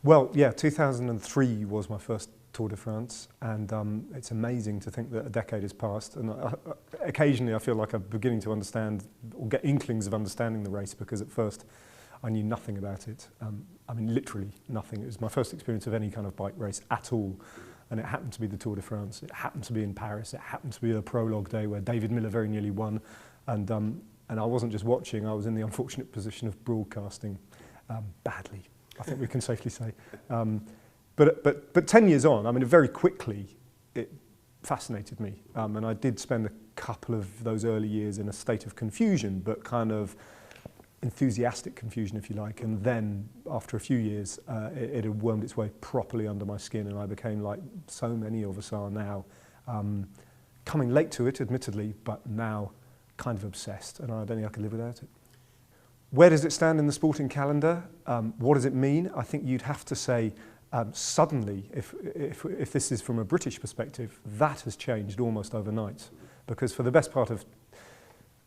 Well, yeah, 2003 was my first Tour de France, and it's amazing to think that a decade has passed. And occasionally I feel like I'm beginning to understand, or get inklings of understanding the race, because at first I knew nothing about it. I mean, literally nothing. It was my first experience of any kind of bike race at all. And it happened to be the Tour de France. It happened to be in Paris. It happened to be a prologue day where David Miller very nearly won. And I wasn't just watching, I was in the unfortunate position of broadcasting badly, I think we can safely say. But 10 years on, I mean, very quickly, it fascinated me. And I did spend a couple of those early years in a state of confusion, but kind of enthusiastic confusion, if you like. And then, after a few years, it had wormed its way properly under my skin, and I became, like so many of us are now, coming late to it, admittedly, but now kind of obsessed, and I don't think I could live without it. Where does it stand in the sporting calendar? What does it mean? I think you'd have to say, suddenly, if this is from a British perspective, that has changed almost overnight. Because for the best part of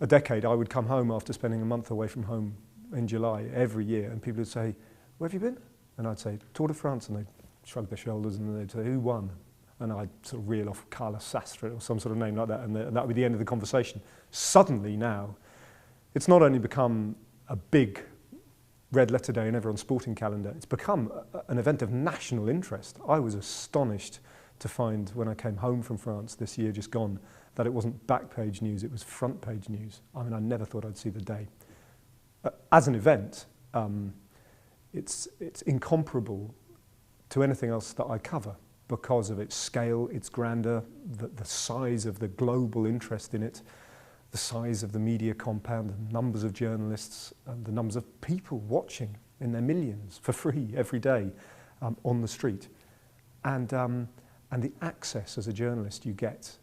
a decade, I would come home after spending a month away from home in July every year, and people would say, "Where have you been?" And I'd say, "Tour de France," and they'd shrug their shoulders, and they'd say, "Who won?" And I'd sort of reel off Carlos Sastre or some sort of name like that, and that would be the end of the conversation. Suddenly now, it's not only become a big red letter day in everyone's sporting calendar, it's become an event of national interest. I was astonished to find, when I came home from France this year just gone, that it wasn't back page news, it was front page news. I mean, I never thought I'd see the day. As an event, it's incomparable to anything else that I cover, because of its scale, its grandeur, the size of the global interest in it, the size of the media compound, the numbers of journalists, and the numbers of people watching in their millions for free every day on the street. And the access as a journalist you get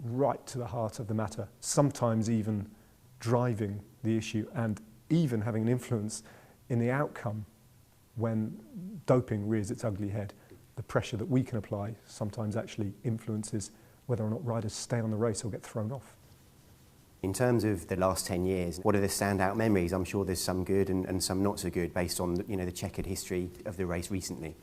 right to the heart of the matter, sometimes even driving the issue and even having an influence in the outcome when doping rears its ugly head. The pressure that we can apply sometimes actually influences whether or not riders stay on the race or get thrown off. In terms of the last 10 years, what are the standout memories? I'm sure there's some good and some not so good based on the checkered history of the race recently.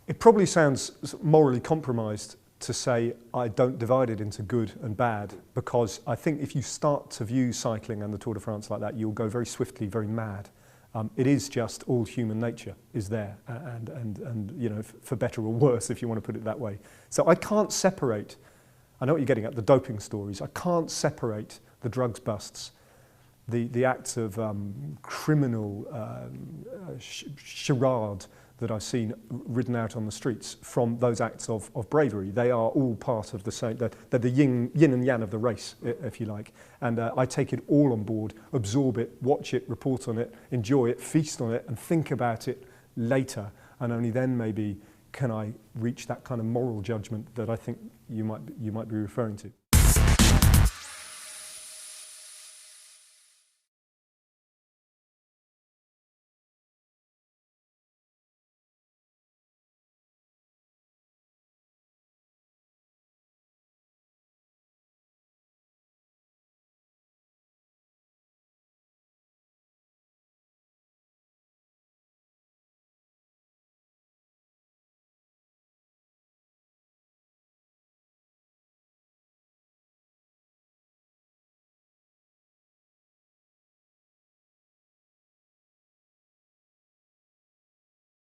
It probably sounds morally compromised to say I don't divide it into good and bad, because I think if you start to view cycling and the Tour de France like that, you'll go very swiftly, very mad. It is just all human nature is there, and for better or worse, if you want to put it that way. So I can't separate, I know what you're getting at, the doping stories. I can't separate the drugs busts, the acts of criminal charade that I've seen ridden out on the streets from those acts of bravery. They are all part of the same, they're the yin and yang of the race, if you like. And I take it all on board, absorb it, watch it, report on it, enjoy it, feast on it, and think about it later. And only then maybe can I reach that kind of moral judgment that I think you might be referring to.